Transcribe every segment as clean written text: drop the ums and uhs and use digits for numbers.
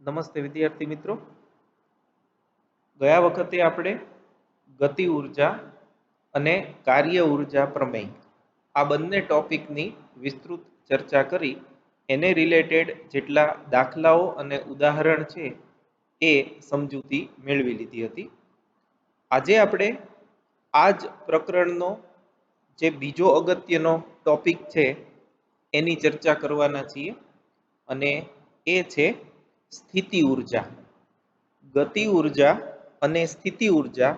નમસ્તે વિદ્યાર્થી મિત્રો, ગયા વખતે આપણે ગતિ ઉર્જા અને કાર્ય ઉર્જા પ્રમેય આ બંને ટોપિકની વિસ્તૃત ચર્ચા કરી. એને રિલેટેડ જેટલા દાખલાઓ અને ઉદાહરણ છે એ સમજૂતી મેળવી લીધી હતી. આજે આપણે આ જ પ્રકરણનો જે બીજો અગત્યનો ટોપિક છે એની ચર્ચા કરવાના છીએ અને એ છે સ્થિતિ ઉર્જા. ગતિ ઉર્જા અને સ્થિતિ ઉર્જા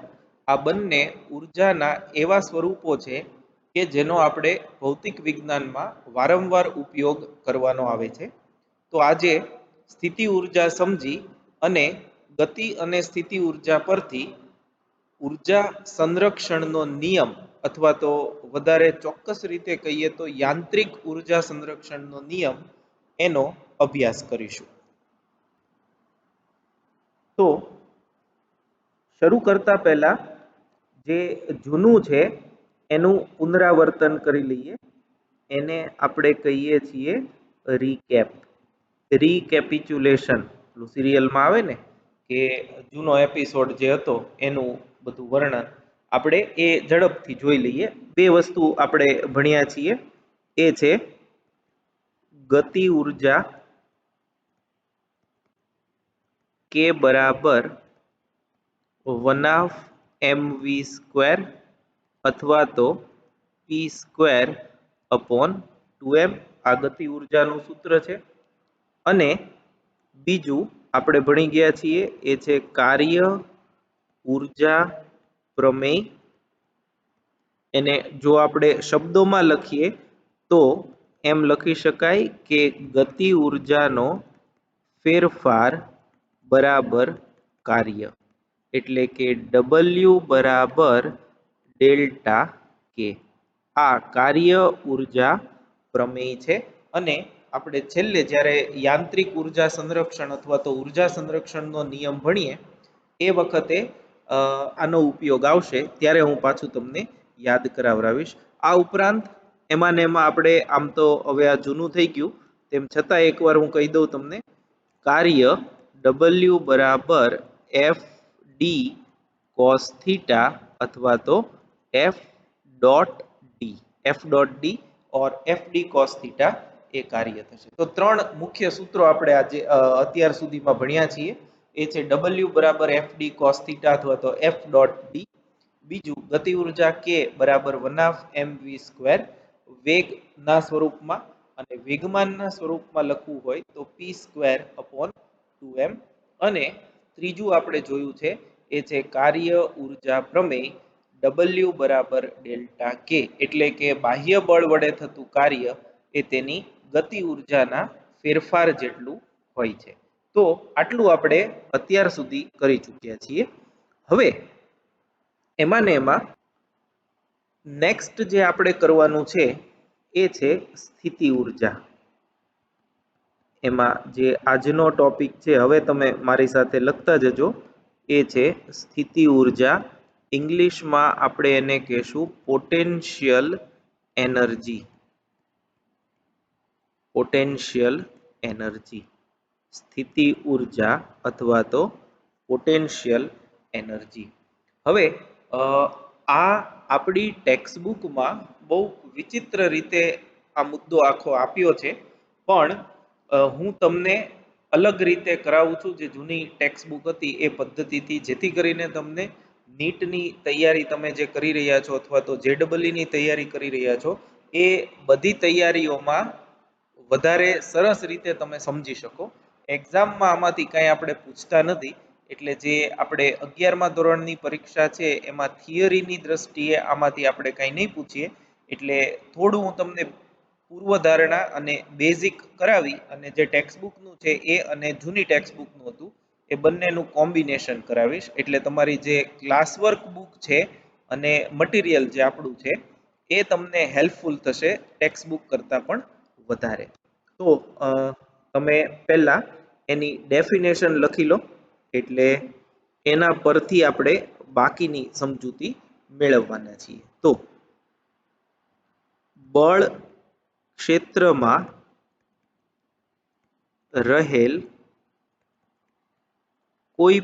આ બંને ઉર્જાના એવા સ્વરૂપો છે કે જેનો આપણે ભૌતિક વિજ્ઞાનમાં વારંવાર ઉપયોગ કરવાનો આવે છે. તો આજે સ્થિતિ ઉર્જા સમજી અને ગતિ અને સ્થિતિ ઉર્જા પરથી ઉર્જા સંરક્ષણનો નિયમ અથવા તો વધારે ચોક્કસ રીતે કહીએ તો યાંત્રિક ઉર્જા સંરક્ષણનો નિયમ એનો અભ્યાસ કરીશું. તો શરૂ કરતા પહેલા જે જૂનું છે એનું પુનરાવર્તન કરી લઈએ. એને આપણે કહીએ છીએ રીકેપ, રીકેપિચ્યુલેશન. સિરિયલમાં આવે ને કે જૂનો એપિસોડ જે હતો એનું બધું વર્ણન આપણે એ ઝડપથી જોઈ લઈએ. બે વસ્તુ આપણે ભણ્યા છીએ, એ છે ગતિ ઉર્જા કે બરાબર 1/mv² અથવા તો p²/2m આ ગતિ ઉર્જાનું સૂત્ર છે. અને બીજું આપણે ભણી ગયા છીએ એ છે કાર્ય ઉર્જા પ્રમેય. એને જો આપણે શબ્દોમાં લખીએ તો એમ લખી શકાય કે ગતિ ઉર્જાનો ફેરફાર બરાબર કાર્ય, એટલે કે W બરાબર ડેલ્ટા કે. આ કાર્ય ઉર્જા પ્રમેય છે. અને આપણે છેલ્લે જ્યારે યાંત્રિક ઉર્જા સંરક્ષણ અથવા તો ઉર્જા સંરક્ષણનો નિયમ ભણીએ એ વખતે આનો ઉપયોગ આવશે, ત્યારે હું પાછું તમને યાદ કરાવડાવીશ. આ ઉપરાંત એમાં ને એમાં આપણે આમ તો હવે આ જૂનું થઈ ગયું, તેમ છતાં એકવાર હું કહી દઉં તમને. કાર્ય W બરાબર FD cos થીટા અથવા તો F.D ઓર FD cos થીટા એ કાર્ય થશે. તો ત્રણ મુખ્ય સૂત્રો આપણે આજે અત્યાર સુધીમાં ભણ્યા છીએ. એ છે W બરાબર FD cos થીટા અથવા તો F.D. બીજું ગતિ ઉર્જા K બરાબર 1/mv², વેગના સ્વરૂપમાં, અને વેગમાનના સ્વરૂપમાં લખવું હોય તો p²/2m. અને ત્રીજું આપણે જોયું છે એ છે કાર્ય ઉર્જા પ્રમેય W બરાબર ડેલ્ટા કે, એટલે કે બાહ્ય બળ વડે થતું કાર્ય એ તેની ગતિ ઉર્જાના ફેરફાર જેટલું હોય છે. તો આટલું આપણે અત્યાર સુધી કરી ચૂક્યા છીએ. હવે એમાં ને એમાં નેક્સ્ટ જે આપણે કરવાનું છે એ છે સ્થિતિ ઉર્જા. એમાં જે આજનો ટોપિક છે, હવે તમે મારી સાથે લખતા જજો, એ છે સ્થિતિ ઉર્જા. ઇંગ્લિશમાં આપણે એને કહેશું પોટેન્શિયલ એનર્જી. પોટેન્શિયલ એનર્જી, સ્થિતિ ઉર્જા અથવા તો પોટેન્શિયલ એનર્જી. હવે આ આપણી ટેક્સ્ટબુકમાં બહુ વિચિત્ર રીતે આ મુદ્દો આખો આપ્યો છે, પણ હું તમને અલગ રીતે કરાવું છું જે જૂની ટેક્સ્ટબુક હતી એ પદ્ધતિથી, જેથી કરીને તમને નીટની તૈયારી તમે જે કરી રહ્યા છો અથવા તો JEEની તૈયારી કરી રહ્યા છો એ બધી તૈયારીઓમાં વધારે સરસ રીતે તમે સમજી શકો. એક્ઝામમાં આમાંથી કાંઈ આપણે પૂછતા નથી, એટલે જે આપણે 11મા ધોરણની પરીક્ષા છે એમાં થિયરીની દ્રષ્ટિએ આમાંથી આપણે કાંઈ નહીં પૂછીએ. એટલે થોડું હું તમને પૂર્વધારણા અને બેઝિક કરાવી અને જે ટેક્સ્ટબુકનું છે એ અને જૂની ટેક્સ્ટબુકનું હતું એ બંનેનું કોમ્બિનેશન કરાવીશ. એટલે તમારી જે ક્લાસ વર્ક બુક છે અને મટીરિયલ જે આપણું છે એ તમને હેલ્પફુલ થશે ટેક્સ્ટબુક કરતાં પણ વધારે. તો તમે પહેલા એની ડેફિનેશન લખી લો, એટલે એના પરથી આપણે બાકીની સમજૂતી મેળવવાના છીએ. તો બળ ક્ષેત્રમાં રહેલ કોઈ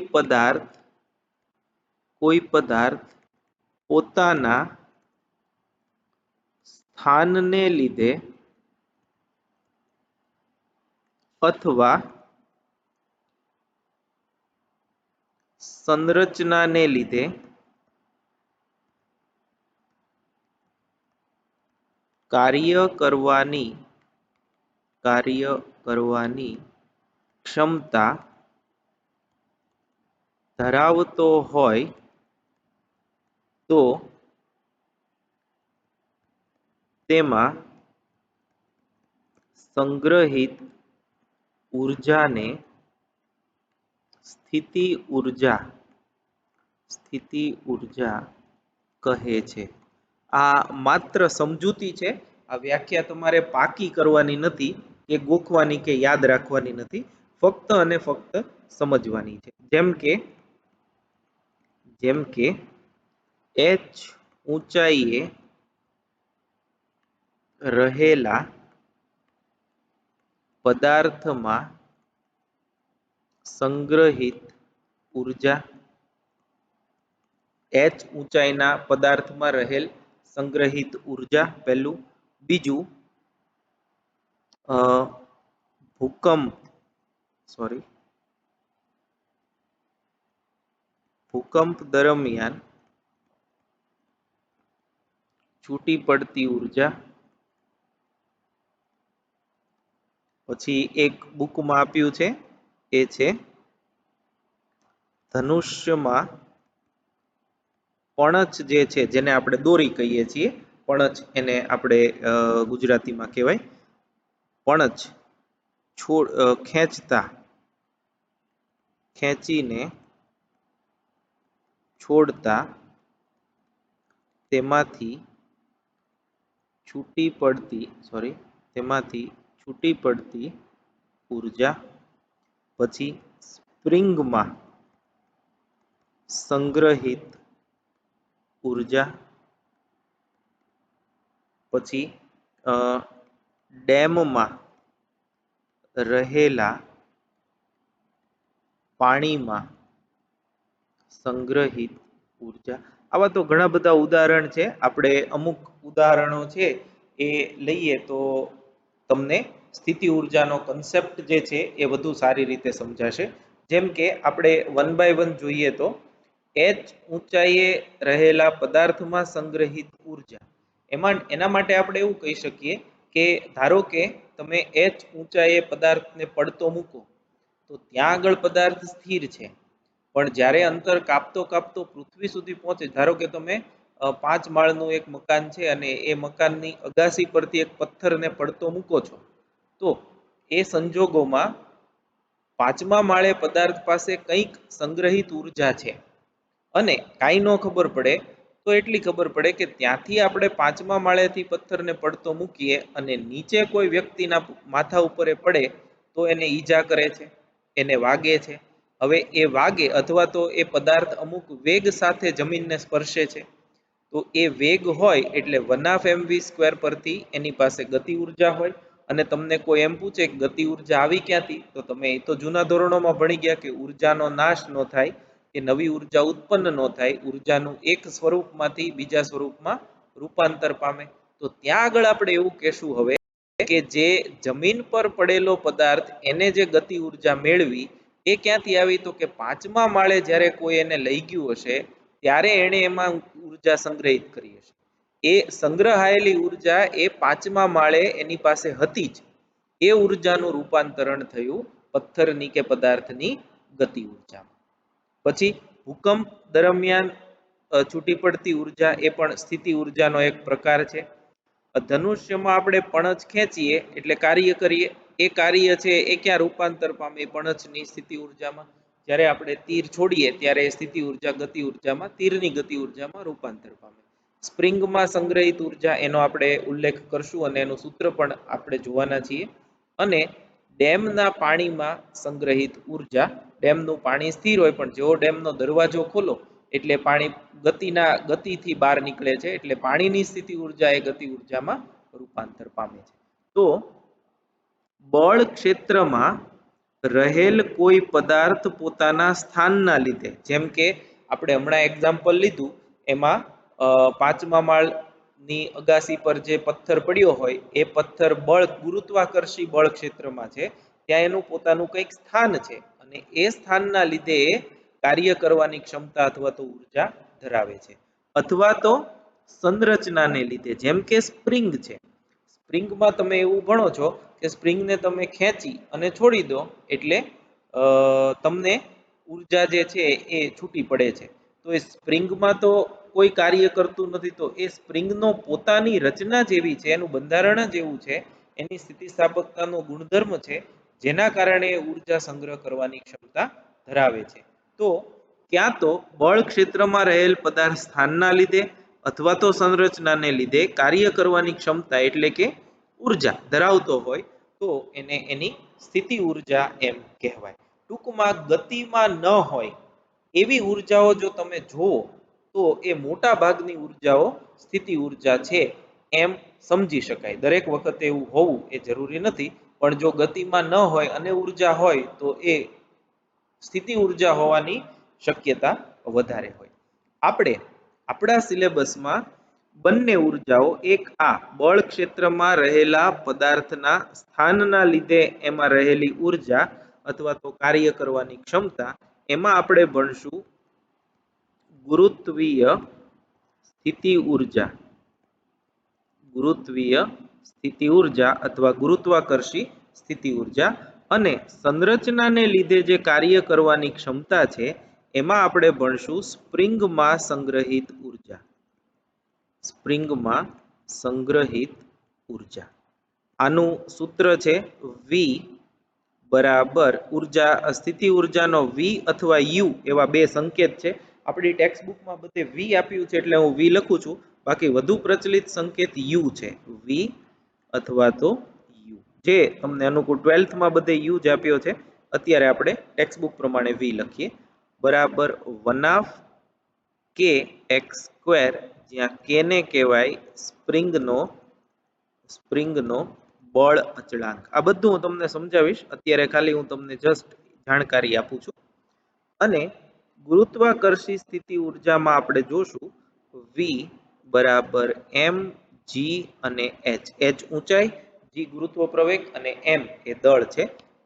પદાર્થ પોતાના સ્થાનને લીધે અથવા સંરચનાને લીધે કાર્ય કરવાની ક્ષમતા ધરાવતો હોય તો તેમાં સંગ્રહિત ઊર્જાને સ્થિતિ ઊર્જા કહે છે. આ માત્ર સમજૂતી છે. આ વ્યાખ્યા તમારે પાકી કરવાની નથી કે ગોખવાની કે યાદ રાખવાની નથી, ફક્ત અને ફક્ત સમજવાની છે. જેમ કે h ઊંચાઈએ રહેલા પદાર્થમાં સંગ્રહિત ઊર્જા, h ઊંચાઈના પદાર્થમાં રહેલ સંગ્રહિત ઊર્જા પહેલું. બીજું, ભૂકંપ દરમિયાન છૂટી પડતી ઊર્જા. પછી એક બુકમાં આપ્યું છે એ છે ધનુષ્યમાં પણછ જે છે, જેને આપણે દોરી કહીએ છીએ, પણછ એને આપણે ગુજરાતીમાં કહેવાય, પણછ ખેંચીને છોડતા તેમાંથી છૂટી પડતી ઊર્જા. પછી સ્પ્રિંગમાં સંગ્રહિત ઊર્જા. પછી ડેમમાં રહેલા પાણીમાં સંગ્રહિત ઊર્જા. આવા તો ઘણા બધા ઉદાહરણ છે. આપણે અમુક ઉદાહરણો છે એ લઈએ તો તમને સ્થિતિ ઊર્જાનો કન્સેપ્ટ જે છે એ વધુ સારી રીતે સમજાશે. જેમ કે આપણે 1 by 1 જોઈએ તો h ઊંચાઈએ રહેલા પદાર્થમાં સંગ્રહિત ઊર્જા. એના માટે આપણે એવું કહી શકીએ કે ધારો કે તમે h ઊંચાઈએ પદાર્થને પડતો મૂકો તો ત્યાં આગળ પદાર્થ સ્થિર છે, પણ જ્યારે અંતર કાપતો પૃથ્વી સુધી પહોંચે, ધારો કે તમે 5 માળનું એક મકાન છે અને એ મકાનની અગાસી પરથી એક પથ્થરને પડતો મૂકો છો, તો એ સંજોગોમાં 5મા માળે પદાર્થ પાસે કંઈક સંગ્રહિત ઊર્જા છે અને કાંઈ ન ખબર પડે તો એટલી ખબર પડે કે ત્યાંથી આપણે 5મા માળેથી પથ્થરને પડતો મૂકીએ અને નીચે કોઈ વ્યક્તિના માથા ઉપર પડે તો એને ઈજા કરે છે, એને વાગે છે. હવે એ વાગે અથવા તો એ પદાર્થ અમુક વેગ સાથે જમીનને સ્પર્શે છે, તો એ વેગ હોય એટલે 1/mv² પરથી એની પાસે ગતિ ઊર્જા હોય. અને તમને કોઈ એમ પૂછે કે ગતિ ઊર્જા આવી ક્યાંથી, તો તમે એ તો જૂના ધોરણોમાં ભણી ગયા કે ઊર્જાનો નાશ ન થાય, કે નવી ઊર્જા ઉત્પન્ન ન થાય, ઊર્જાનું એક સ્વરૂપમાંથી બીજા સ્વરૂપમાં રૂપાંતર પામે. તો ત્યાં આગળ આપણે એવું કહેશું હવે કે જે જમીન પર પડેલો પદાર્થ એને જે ગતિ ઊર્જા મેળવી એ ક્યાંથી આવી, તો કે 5મા માળે જ્યારે કોઈ એને લઈ ગયું હશે ત્યારે એણે એમાં ઊર્જા સંગ્રહિત કરી હશે. એ સંગ્રહાયેલી ઊર્જા એ 5મા માળે એની પાસે હતી જ, એ ઊર્જાનું રૂપાંતરણ થયું પથ્થરની કે પદાર્થની ગતિ ઊર્જામાં. પછી ભૂકંપ દરમિયાન છૂટી પડતી ઊર્જા એ પણ સ્થિતિ ઊર્જાનો એક પ્રકાર છે. ધનુષ્યમાં આપણે પણછ ખેંચીએ એટલે કાર્ય કરીએ, એ કાર્ય છે એ ક્યાં રૂપાંતર પામે, પણછની સ્થિતિ ઊર્જામાં. જ્યારે આપણે તીર છોડીએ ત્યારે સ્થિતિ ઊર્જા ગતિ ઊર્જામાં, તીરની ગતિ ઊર્જામાં રૂપાંતર પામે. સ્પ્રિંગમાં સંગ્રહિત ઊર્જા એનો આપણે ઉલ્લેખ કરશું અને એનું સૂત્ર પણ આપણે જોવાના છીએ. અને ડેમના પાણીમાં સંગ્રહિત ઊર્જા, ડેમનું પાણી સ્થિર હોય પણ જેવો ડેમનો દરવાજો ખોલો એટલે પાણી ગતિથી બહાર નીકળે છે, એટલે પાણીની સ્થિતિ ઊર્જા એ ગતિ ઊર્જામાં રૂપાંતર પામે છે. તો બળ ક્ષેત્રમાં રહેલ કોઈ પદાર્થ પોતાના સ્થાનના લીધે, જેમ કે આપણે હમણાં એક્ઝામ્પલ લીધું એમાં પાંચમા માળની અગાસી પર જે પથ્થર પડ્યો હોય એ પથ્થર બળ ગુરુત્વાકર્ષી બળ ક્ષેત્રમાં છે, ત્યાં એનું પોતાનું કંઈક સ્થાન છે અને એ સ્થાનના લીધે એ કાર્ય કરવાની ક્ષમતા અથવા તો ઉર્જા ધરાવે છે. અથવા તો સંરચનાને લીધે, જેમ કે સ્પ્રિંગ છે. સ્પ્રિંગમાં તમે એવું ભણો છો કે સ્પ્રિંગને તમે ખેંચી અને છોડી દો એટલે તમને ઉર્જા જે છે એ છૂટી પડે છે. તો એ સ્પ્રિંગમાં તો કોઈ કાર્ય કરતું નથી, તો એ સ્પ્રિંગનો પોતાની રચના જેવી છે, એનું બંધારણ જ એવું છે, એની સ્થિતિસ્થાપકતાનો ગુણધર્મ છે, જેના કારણે ઉર્જા સંગ્રહ કરવાની ક્ષમતા ધરાવે છે. તો ક્યાં તો બળ ક્ષેત્રમાં રહેલ પદાર્થ સ્થાનના લીધે અથવા તો સંરચનાને લીધે કાર્ય કરવાની ક્ષમતા એટલે કે ઉર્જા ધરાવતો હોય તો એને એની સ્થિતિ ઉર્જા એમ કહેવાય. ટૂંકમાં ગતિમાં ન હોય એવી ઉર્જાઓ જો તમે જુઓ તો એ મોટા ભાગની ઉર્જાઓ સ્થિતિ ઉર્જા છે એમ સમજી શકાય. દરેક વખતે એવું હોવું એ જરૂરી નથી, પણ જો ગતિમાં ન હોય અને ઉર્જા હોય તો એ સ્થિતિ ઉર્જા હોવાની શક્યતા વધારે હોય. આપણે આપણા સિલેબસમાં બંને ઉર્જાઓ, એક આ બળ ક્ષેત્રમાં રહેલા પદાર્થના સ્થાનના લીધે એમાં રહેલી ઉર્જા અથવા તો કાર્ય કરવાની ક્ષમતા, એમાં આપણે ભણશું ગુરુત્વીય સ્થિતિ ઉર્જા, ગુરુત્વીય સ્થિતિ ઉર્જા અથવા ગુરુત્વાકર્ષી સ્થિતિ ઉર્જા. અને સંરચનાને લીધે જે કાર્ય કરવાની ક્ષમતા છે એમાં આપણે ભણશું સ્પ્રિંગમાં સંગ્રહિત ઉર્જા, સ્પ્રિંગમાં સંગ્રહિત ઉર્જા. આનું સૂત્ર છે V બરાબર ઉર્જા સ્થિતિ ઉર્જાનો V અથવા U એવા બે સંકેત છે. આપણી ટેક્સ્ટ બુકમાં બધે V આપ્યું છે એટલે હું V લખું છું, બાકી વધુ પ્રચલિત સંકેત U છે, V અથવા તો U, જે તમને અનુકૂળ 12th માં બધે U જ આપ્યો છે. અત્યારે આપણે ટેક્સ્ટ બુક પ્રમાણે V લખીએ. બરાબર 1/2 kx², જ્યાં k ને કહેવાય સ્પ્રિંગનો બળ અચળાંક. આ બધું હું તમને સમજાવીશ, અત્યારે ખાલી હું તમને જસ્ટ જાણકારી આપું છું. અને ગુરુત્વાકર્ષી સ્થિતિ ઉર્જામાં આપણે જોશું V બરાબર mg અને h, h ઊંચાઈ, g ગુરુત્વ પ્રવેગ અને m એ દળ છે.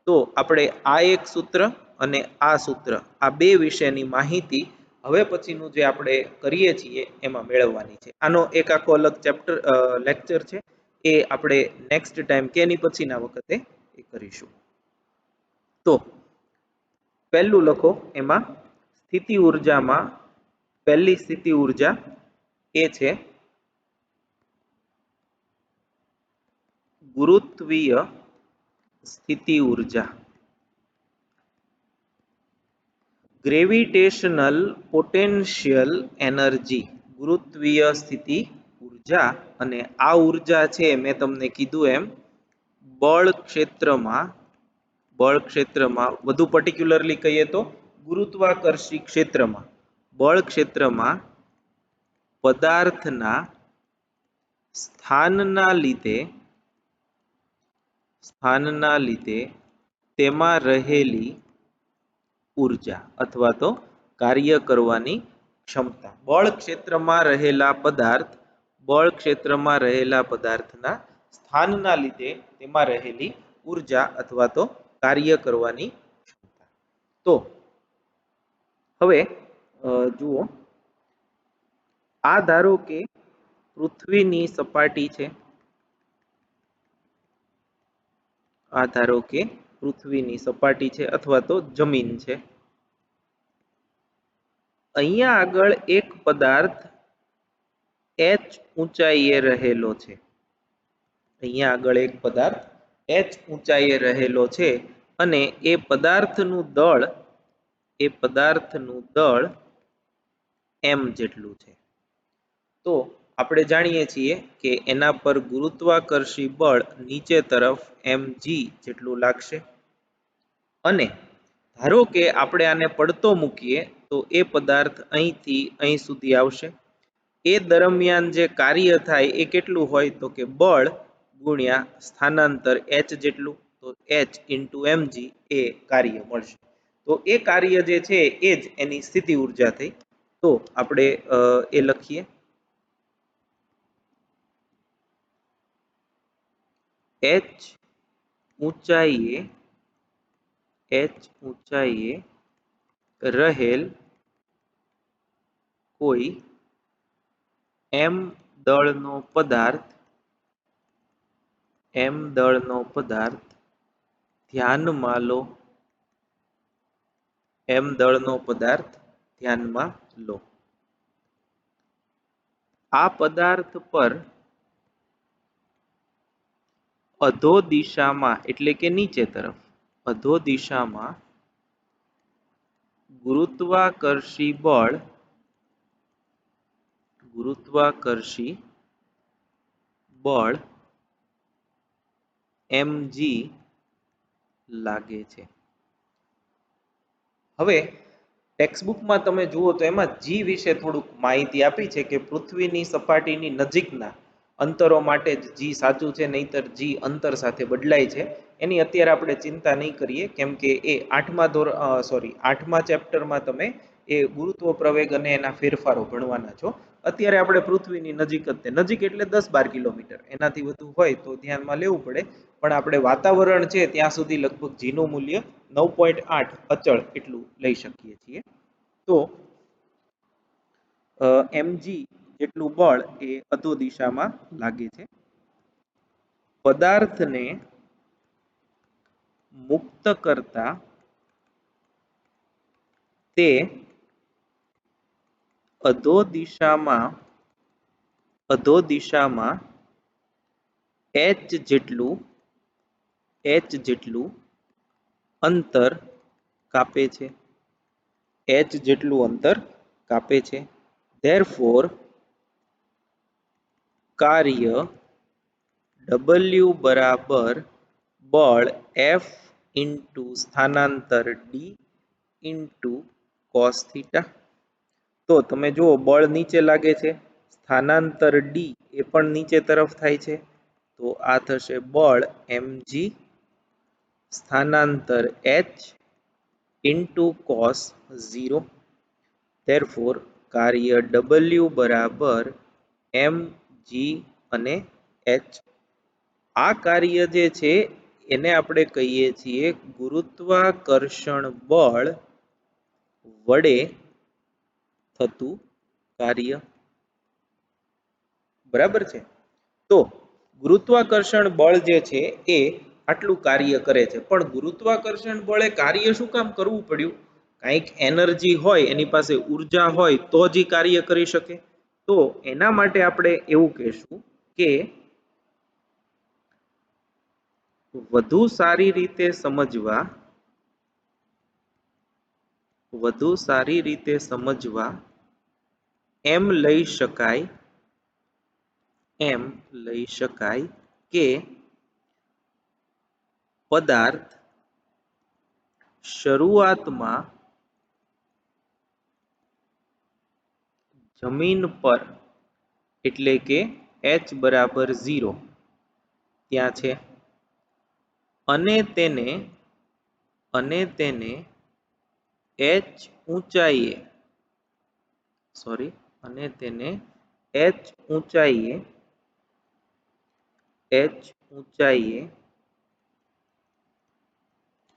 તો આપણે આ એક સૂત્ર અને આ સૂત્ર, આ બે વિશેની માહિતી હવે પછીનું જે આપણે કરીએ છીએ એમાં મેળવવાની છે. આનો એક આખો અલગ ચેપ્ટર લેક્ચર છે, એ આપણે નેક્સ્ટ ટાઈમ કે એની પછીના વખતે એ કરીશું. તો પહેલું લખો, એમાં સ્થિતિ ઉર્જામાં પહેલી સ્થિતિ ઉર્જા એ છે ગુરુત્વીય સ્થિતિ ઉર્જા, ગ્રેવિટેશનલ પોટેન્શિયલ એનર્જી, ગુરુત્વીય સ્થિતિ ઉર્જા. અને આ ઉર્જા છે મેં તમને કીધું એમ બળ ક્ષેત્રમાં વધુ પર્ટિક્યુલરલી કહીએ તો ગુરુત્વાકર્ષી ક્ષેત્રમાં, બળ ક્ષેત્રમાં પદાર્થના સ્થાનના લીધે તેમાં રહેલી ઉર્જા અથવા તો કાર્ય કરવાની ક્ષમતા. બળ ક્ષેત્રમાં રહેલા પદાર્થના સ્થાનના લીધે તેમાં રહેલી ઉર્જા અથવા તો કાર્ય કરવાની ક્ષમતા. તો હવે જુઓ, આ ધારો કે પૃથ્વીની સપાટી છે, આ ધારો કે પૃથ્વીની સપાટી છે અથવા તો જમીન છે. અહીંયા આગળ એક પદાર્થ h ઊંચાઈએ રહેલો છે, અહીંયા આગળ એક પદાર્થ h ઊંચાઈએ રહેલો છે અને એ પદાર્થનું દળ m જેટલું છે. તો આપણે જાણીએ છીએ કે એના પર ગુરુત્વાકર્ષી બળ નીચે તરફ mg જેટલું લાગશે. અને ધારો કે આપણે આને પડતો મૂકીએ તો એ પદાર્થ અહીંથી અહીં સુધી આવશે. એ દરમિયાન જે કાર્ય થાય એ કેટલું હોય તો કે બળ ગુણ્યા સ્થાનાંતર h જેટલું. તો તો h ઇન્ટુ mg એ કાર્ય મળશે. તો એ કાર્ય જે છે એ જ એની સ્થિતિ ઉર્જા થઈ. તો આપણે એ લખીએ h ઊંચાઈએ રહેલ કોઈ m દળનો પદાર્થ ધ્યાનમાં લો. m દળનો પદાર્થ ધ્યાનમાં લો. આ પદાર્થ પર અધો દિશામાં એટલે કે નીચે તરફ અધો દિશામાં ગુરુત્વાકર્ષી બળ mg લાગે છે. હવે ટેક્સ્ટબુકમાં તમે જુઓ તો એમાં જી વિશે થોડુંક માહિતી આપી છે કે પૃથ્વીની સપાટીની નજીકના અંતરો માટે જ જી સાચું છે, નહીતર જી અંતર સાથે બદલાય છે. એની અત્યારે આપણે ચિંતા નહીં કરીએ, કેમ કે એ આઠમા ચેપ્ટરમાં તમે એ ગુરુત્વ પ્રવેગ અને એના ફેરફારો ભણવાના છો. અત્યારે આપણે પૃથ્વીની નજીક જ નજીક એટલે 10-12 કિલોમીટર, એનાથી વધુ હોય તો ધ્યાનમાં લેવું પડે. પણ આપણે વાતાવરણ છે ત્યાં સુધી લગભગ જીનું મૂલ્ય 9.8 અચળ એટલું લઈ શકીએ છીએ. તો mg જેટલું બળ એ અધો દિશામાં લાગે છે. પદાર્થને મુક્ત કરતા તે અધો દિશામાં h જેટલું અંતર કાપે છે. Therefore કાર્ય W બરાબર બળ F ઇન્ટુ સ્થાનાંતર D ઇન્ટુ cos થીટા. તો તમે જુઓ બળ નીચે લાગે છે, સ્થાનાંતર D એ પણ નીચે તરફ થાય છે, તો આ થશે બળ mg સ્થાનાંતર h ઇન્ટુ cos 0. Therefore કાર્ય W બરાબર mg અને h. આ કાર્ય જે છે એને આપણે કહીએ છીએ ગુરુત્વાકર્ષણ બળ વડે થતું કાર્ય. બરાબર છે. તો ગુરુત્વાકર્ષણ બળ જે છે એ આટલું કાર્ય કરે છે. પણ ગુરુત્વાકર્ષણ બળે કાર્ય શું કામ કરવું પડ્યું? કંઈક એનર્જી હોય, એની પાસે ઉર્જા હોય તો જ એ કાર્ય કરી શકે. તો એના માટે આપણે એવું કહેશું કે વધુ સારી રીતે સમજવા એમ લઈ શકાય કે પદાર્થ શરૂઆતમાં જમીન પર એટલે કે h બરાબર 0 ત્યાં છે અને તેને h ઊંચાઈએ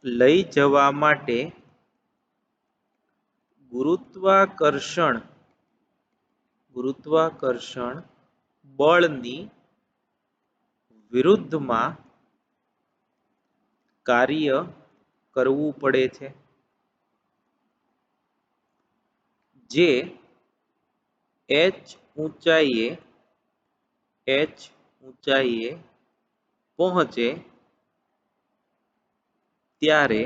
લઈ જવા માટે ગુરુત્વાકર્ષણ બળની વિરુદ્ધમાં કાર્ય કરવું પડે છે, જે h ઊંચાઈએ પહોંચે ત્યારે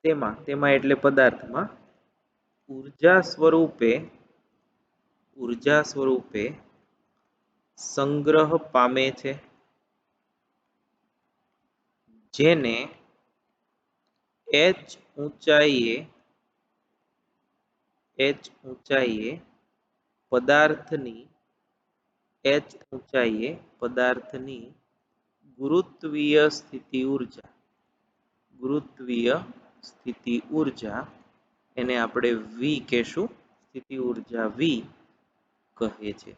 તેમાં એટલે પદાર્થમાં ઉર્જા સ્વરૂપે સંગ્રહ પામે છે, જેને h ઊંચાઈએ પદાર્થની ગુરુત્વીય સ્થિતિ ઉર્જા, ગુરુત્વીય સ્થિતિ ઉર્જા એને આપણે વી કહેશું, સ્થિતિ ઉર્જા વી કહે છે.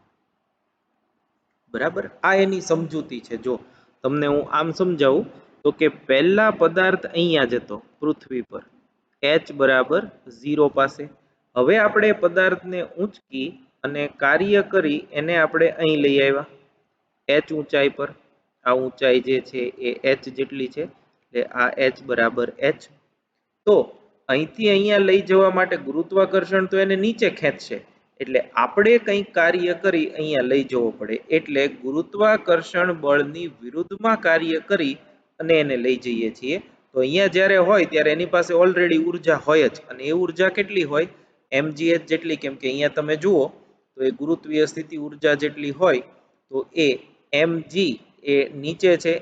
બરાબર, આ એની સમજૂતી છે. જો તમને હું આમ સમજાવું તો કે પહેલા પદાર્થ અહીંયા જ હતો પૃથ્વી પર, h બરાબર 0 પાસે. હવે આપણે પદાર્થને ઊંચકી અને કાર્ય કરી એને આપણે અહીં લઈ આવ્યા h ઊંચાઈ પર. આ ઊંચાઈ જે છે એ h જેટલી છે, એટલે આ h બરાબર h. તો અહીંથી અહીંયા લઈ જવા માટે ગુરુત્વાકર્ષણ તો એને નીચે ખેંચશે, એટલે આપણે કંઈક કાર્ય કરી અહીંયા લઈ જવો પડે, એટલે ગુરુત્વાકર્ષણ બળની વિરુદ્ધમાં કાર્ય કરી અને એને લઈ જઈએ છીએ. તો અહીંયા જ્યારે હોય ત્યારે એની પાસે ઓલરેડી ઉર્જા હોય જ, અને એ ઉર્જા કેટલી હોય? mgh જેટલી. કેમ કે અહીંયા તમે જુઓ તો એ ગુરુત્વીય સ્થિતિ ઉર્જા જેટલી હોય, તો એ mg એ નીચે છે,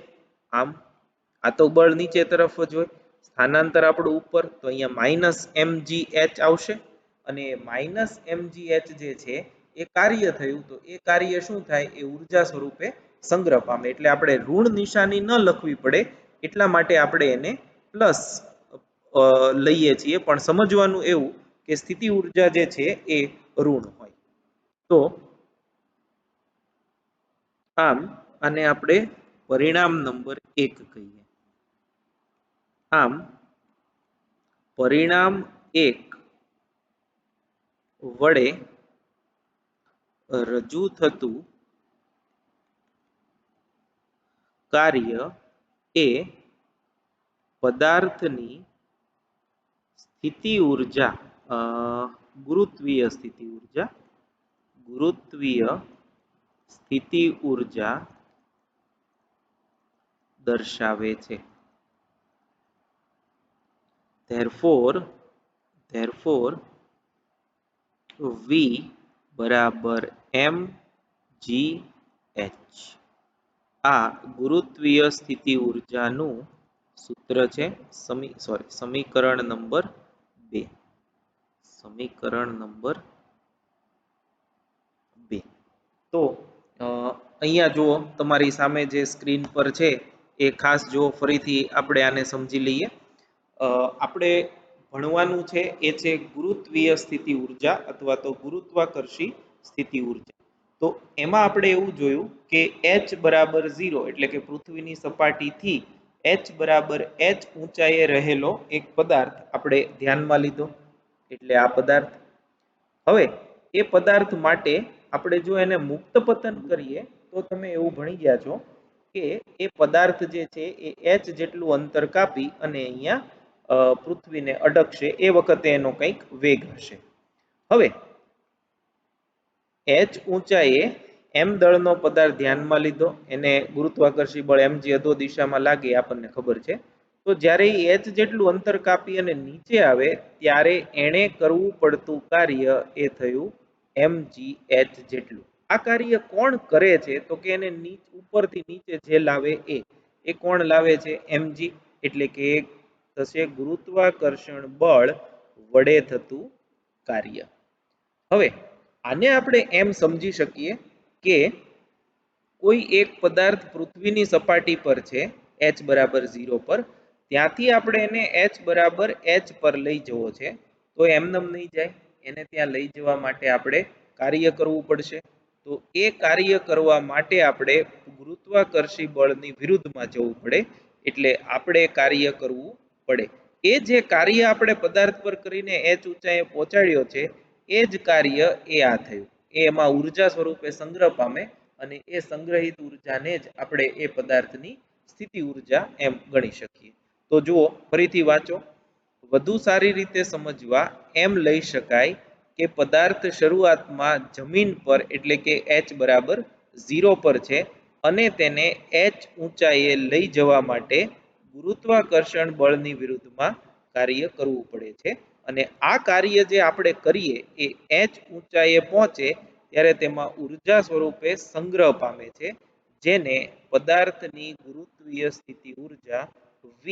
આમ આ તો બળ નીચે તરફ જ હોય, સ્થાનાંતર આપણું ઉપર, તો અહીંયા માઇનસ mgh આવશે, અને માઇનસ mgh જે છે એ કાર્ય થયું, તો એ કાર્ય શું થાય? એ ઉર્જા સ્વરૂપે સંગ્રહ પામે. એટલે આપણે ઋણ નિશાની ન લખવી પડે, એટલા માટે આપણે એને પ્લસ લઈએ છીએ. પણ સમજવાનું એવું કે સ્થિતિ ઉર્જા જે છે એ ઋણ હોય. તો આમ આને આપણે પરિણામ નંબર 1 કહીએ. આમ પરિણામ 1 વડે રજૂ થતું કાર્ય એ પદાર્થની સ્થિતિ ઉર્જા, ગુરુત્વીય સ્થિતિ ઉર્જા, ગુરુત્વીય સ્થિતિ ઉર્જા દર્શાવે છે. therefore V બરાબર mgh. આ ગુરુત્વીય સ્થિતિ ઉર્જાનું સૂત્ર છે, સમીકરણ નંબર 2. સમીકરણ નંબર 2. તો અહીંયા જુઓ, તમારી સામે જે સ્ક્રીન પર છે એ ખાસ જુઓ, ફરીથી આપણે આને સમજી લઈએ. આપણે ભણવાનું છે એ છે ગુરુત્વીય સ્થિતિ ઉર્જા અથવા તો ગુરુત્વાકર્ષી સ્થિતિ ઉર્જા. તો એમાં આપણે એવું જોયું કે h બરાબર 0, એટલે કે પૃથ્વીની સપાટીથી h બરાબર h ઊંચાઈએ રહેલો એક પદાર્થ આપણે ધ્યાનમાં લીધો, એટલે આ પદાર્થ. હવે એ પદાર્થ માટે આપણે જો એને મુક્ત પતન કરીએ તો તમે એવું ભણી ગયા છો કે એ પદાર્થ જે છે એ h જેટલું અંતર કાપી અને અહીંયા પૃથ્વીને અડકશે, એ વખતે એનો કંઈક વેગ હશે. હવે h ઊંચાઈએ m દળનો પદાર્થ ધ્યાનમાં લીધો, એને ગુરુત્વાકર્ષી બળ mg અધો દિશામાં લાગે આપણને ખબર છે. તો જ્યારે h જેટલું અંતર કાપી અને નીચે આવે ત્યારે એણે કરવું પડતું કાર્ય એ થયું mgh જેટલું. આ કાર્ય કોણ કરે છે? તો કે એને ઉપરથી નીચે જે લાવે એ કોણ લાવે છે? mg. એટલે કે થશે ગુરુત્વાકર્ષણ બળ વડે થતું કાર્ય. હવે આને આપણે એમ સમજી શકીએ કે કોઈ એક પદાર્થ પૃથ્વીની સપાટી પર છે h બરાબર 0 પર, ત્યાંથી આપણે એને h બરાબર h પર લઈ જવો છે, તો એમનેમ નહીં જાય, એને ત્યાં લઈ જવા માટે આપણે કાર્ય કરવું પડશે. તો એ કાર્ય કરવા માટે આપણે ગુરુત્વાકર્ષી બળની વિરુદ્ધમાં જવું પડે, એટલે આપણે કાર્ય કરવું પડે. એ જે કાર્ય આપણે પદાર્થ પર કરીને h ઊંચાઈએ પહોંચાડ્યો છે, એ જ કાર્ય એ આ થયું, એમાં ઉર્જા સ્વરૂપે સંગ્રહ પામે, અને એ સંગ્રહિત ઉર્જાને જ આપણે એ પદાર્થની સ્થિતિ ઉર્જા એમ ગણી શકીએ. તો જુઓ, ફરીથી વાંચો. વધુ સારી રીતે સમજવા એમ લઈ શકાય કે પદાર્થ શરૂઆતમાં જમીન પર એટલે કે h બરાબર 0 પર છે, અને તેને h ઊંચાઈએ લઈ જવા માટે ગુરુત્વાકર્ષણ બળની વિરુદ્ધમાં કાર્ય કરવું પડે છે. અને આ કાર્ય જે આપણે કરીએ એ h ઊંચાઈએ પહોંચે ત્યારે તેમાં ઉર્જા સ્વરૂપે સંગ્રહ પામે છે, જેને પદાર્થની ગુરુત્વીય સ્થિતિ ઉર્જા V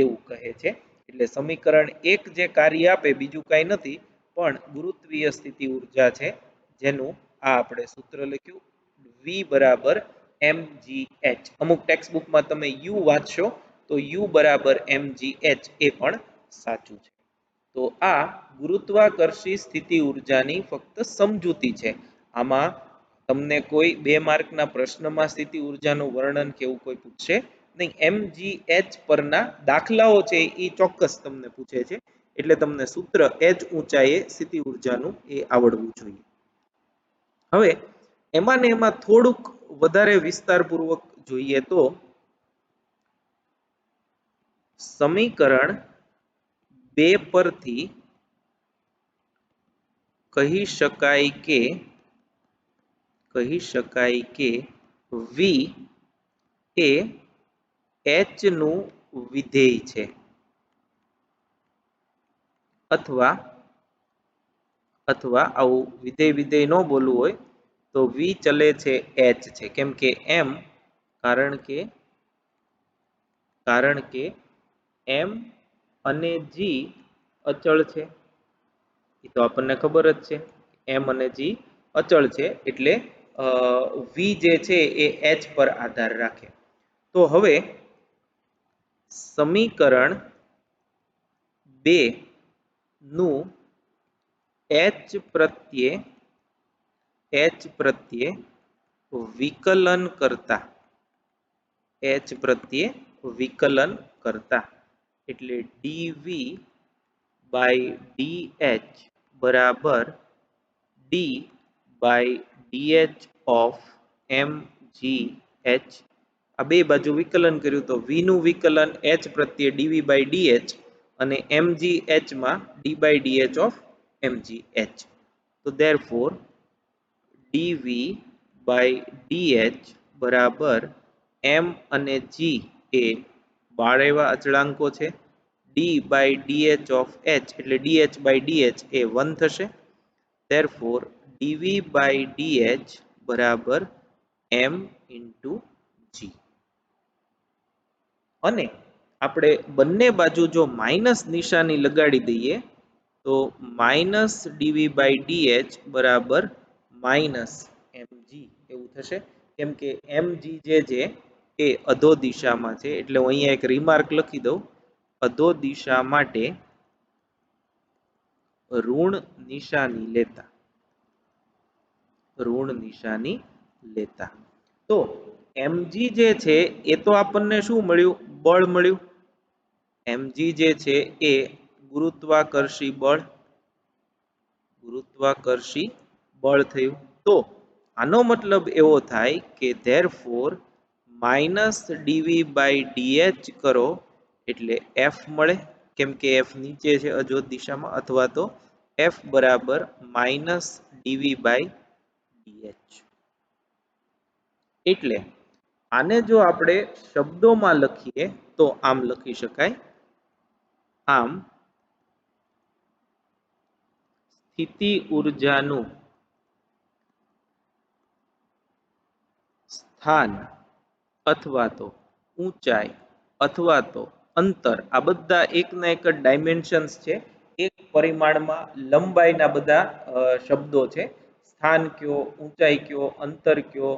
એવું કહે છે. એટલે સમીકરણ 1 જે કાર્ય આપે બીજું કાંઈ નથી પણ ગુરુત્વીય સ્થિતિ ઉર્જા છે, જેનું આ આપણે સૂત્ર લખ્યું V બરાબર mgh. અમુક ટેક્સ્ટ બુકમાં તમે u વાંચશો તો u બરાબર mgh એ પણ સાચું છે. તો આ ગુરુત્વાકર્ષી સ્થિતિ ઉર્જાની ફક્ત સમજૂતી છે. આમાં તમને કોઈ 2 માર્કના પ્રશ્નમાં સ્થિતિ ઉર્જાનું વર્ણન કે એવું કોઈ પૂછશે નહીં. mgh પરના દાખલાઓ છે એ ચોક્કસ તમને પૂછે છે, એટલે તમને સૂત્ર h ઊંચાઈએ સ્થિતિ ઉર્જાનું એ આવડવું જોઈએ. હવે એમાં ને એમાં થોડુંક વધારે વિસ્તારપૂર્વક જોઈએ તો સમીકરણ 2 પરથી કહી શકાય કે v એ h નું વિધેય છે, અથવા આવું વિધેય ન બોલવું હોય તો v ચલે છે h છે. કેમ કે m કારણ કે m અને g અચળ છે, એ તો આપણને ખબર જ છે. m અને g અચળ છે એટલે v જે છે એ h પર આધાર રાખે. તો હવે સમીકરણ 2 નું h પ્રત્યે વિકલન કરતા એટલે dv by dh બરાબર d by dh of mgh. આ બે બાજુ વિકલન કર્યું તો v નું વિકલન h પ્રત્યે dv by dh અને mgh માં d by dh of mgh. તો therefore dv by dh બરાબર m અને g એ બાળેવા અચળાંકો છે. d by dh of h એટલે dh by dh એ 1 થશે. therefore dv by dh બરાબર m into g. અને આપણે બંને બાજુ જો માઇનસ નિશાની લગાડી દઈએ તો માઇનસ dv by dh બરાબર માઇનસ mg એવું થશે. કેમ કે mg જે છે એ અધો દિશામાં છે, એટલે હું અહીંયા એક રિમાર્ક લખી દઉં, અધો દિશા માટે ઋણ નિશાની લેતા તો mg જે છે એ તો આપણને શું મળ્યું? બળ મળ્યું. mg જે છે એ ગુરુત્વાકર્ષી બળ થયું. તો આનો મતલબ એવો થાય કે therefore minus dv by dh કરો એટલે f મળે. કેમ કે f નીચે છે અજોદ દિશામાં, અથવા તો f બરાબર માઇનસ dv by dh. એટલે આને જો આપણે શબ્દોમાં લખીએ તો આમ લખી શકાય. આમ સ્થિતિ ઉર્જાનું સ્થાન અથવા તો ઊંચાઈ અથવા તો અંતર, આ બધા એકના એક જ ડાયમેન્શન્સ છે, એક પરિમાણમાં લંબાઈના બધા શબ્દો છે. સ્થાન કયો, ઊંચાઈ કયો, અંતર કયો,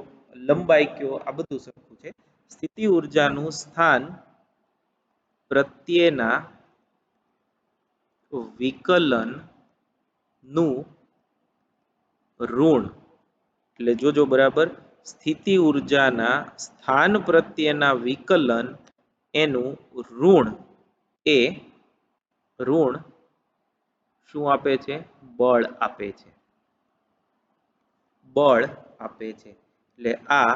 લંબાઈ કયો, આ બધું સરખું છે. સ્થિતિ ઉર્જાનું સ્થાન પ્રત્યેના વિકલન નું ઋણ, એટલે જોજો બરાબર, સ્થિતિ ઉર્જાના સ્થાન પ્રત્યેના વિકલન એનું ઋણ એ ઋણ શું આપે છે? બળ આપે છે. એટલે આ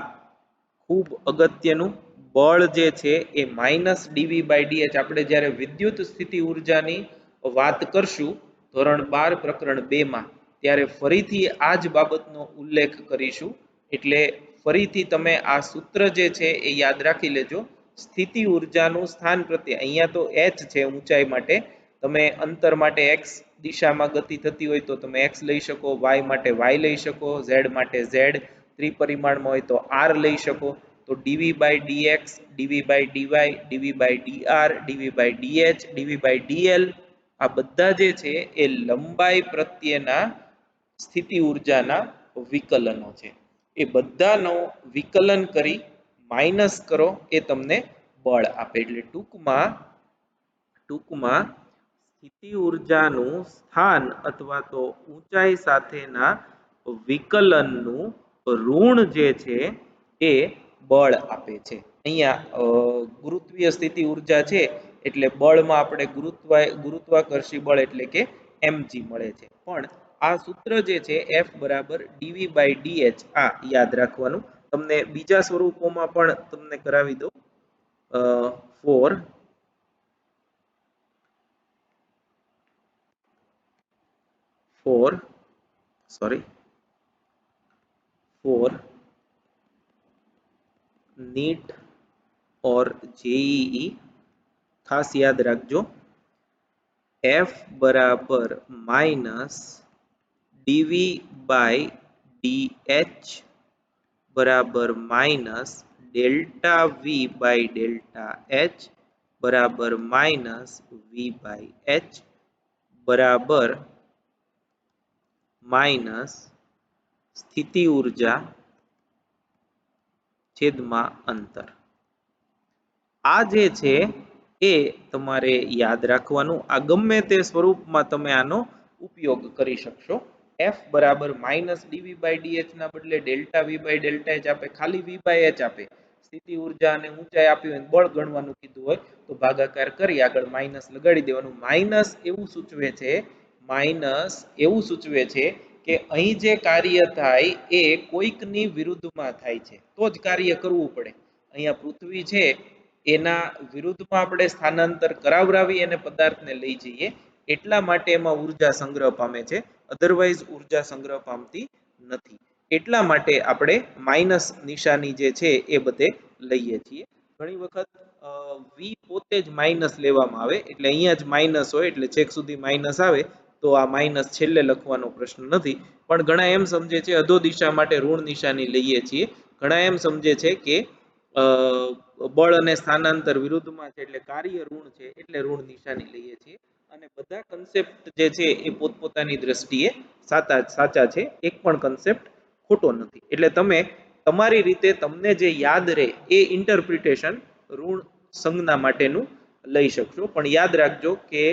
ખૂબ અગત્યનું. બળ જે છે એ માઇનસ ડીવી બાય ડીએચ. આપણે જ્યારે વિદ્યુત સ્થિતિ ઉર્જાની વાત કરશું ધોરણ 12 પ્રકરણ 2 માં, ત્યારે ફરીથી આ જ બાબતનો ઉલ્લેખ કરીશું. એટલે ફરીથી તમે આ સૂત્ર જે છે એ યાદ રાખી લેજો. સ્થિતિ ઉર્જાનું સ્થાન પ્રત્યે, અહીંયા તો h છે ઊંચાઈ માટે, તમે અંતર માટે x દિશામાં ગતિ થતી હોય તો તમે x લઈ શકો, y માટે y લઈ શકો, z માટે z, ત્રિપરિમાણમાં હોય તો r લઈ શકો. તો dv by dx, dv by dy, dv by dr, dv by dh, dv by dl આ બધા જે છે એ લંબાઈ પ્રત્યેના સ્થિતિ ઉર્જાના વિકલનો છે. એ બધાનો વિકલન કરી માઇનસ કરો એ તમને બળ આપે. એટલે ટૂંકમાં સ્થિતિ ઉર્જાનું સ્થાન અથવા તો ઊંચાઈ સાથેના વિકલનનું ઋણ જે છે એ બળ આપે છે. અહીંયા ગુરુત્વીય સ્થિતિ ઉર્જા છે એટલે બળમાં આપણે ગુરુત્વાકર્ષી બળ એટલે કે mg મળે છે. પણ આ સૂત્ર જે છે F બરાબર dv/dh, આ યાદ રાખવાનું. તમને બીજા સ્વરૂપોમાં પણ તમને કરાવી દઉં. ફોર નીટ और जेईई ખાસ યાદ રાખજો. F બરાબર માઇનસ dv/dh બરાબર માઇનસ ડેલ્ટા v/ડેલ્ટા h બરાબર માઇનસ v/h બરાબર માઇનસ સ્થિતિ ઉર્જા છેદમાં અંતર. આ જે છે એ તમારે યાદ રાખવાનું. આ ગમે તે સ્વરૂપમાં તમે આનો ઉપયોગ કરી શકશો. F બરાબર માઇનસ dv/dh ના બદલે ડેલ્ટા v/ડેલ્ટા h આપે, ખાલી v/h આપે. સ્થિતિ ઉર્જા અને ઊંચાઈ આપી હોય, બળ ગણવાનું કીધું હોય તો ભાગાકાર કરી આગળ માઇનસ લગાડી દેવાનું. માઇનસ એવું સૂચવે છે કે અહીં જે કાર્ય થાય એ કોઈકની વિરુદ્ધમાં થાય છે તો જ કાર્ય કરવું પડે. અહીંયા પૃથ્વી છે એના વિરુદ્ધમાં આપણે સ્થાનાંતર કરાવરાવી અને પદાર્થને લઈ જઈએ એટલા માટે એમાં ઉર્જા સંગ્રહ પામે છે, અધરવાઇઝ ઉર્જા સંગ્રહ પામતી નથી. એટલા માટે આપણે માઇનસ નિશાની જે છે એ બધે લઈએ છીએ. ઘણી વખત v પોતે જ માઇનસ લેવામાં આવે એટલે અહીંયા જ માઇનસ હોય એટલે છેક સુધી માઇનસ આવે તો આ માઇનસ છેલ્લે લખવાનો પ્રશ્ન નથી. પણ ઘણા એમ સમજે છે અધો દિશા માટે ઋણ નિશાની લઈએ છીએ. ઘણા એમ સમજે છે કે બળ અને સ્થાનાંતર વિરુદ્ધમાં છે એટલે કાર્ય ઋણ છે એટલે ઋણ નિશાની લઈએ છીએ. અને બધા કન્સેપ્ટ જે છે એ પોતપોતાની દ્રષ્ટિએ સાચા છે. એક પણ કન્સેપ્ટ ખોટો નથી. એટલે તમે તમારી રીતે તમને જે યાદ રહે એ ઇન્ટરપ્રિટેશન ઋણ સંજ્ઞા માટેનું લઈ શકશો. પણ યાદ રાખજો કે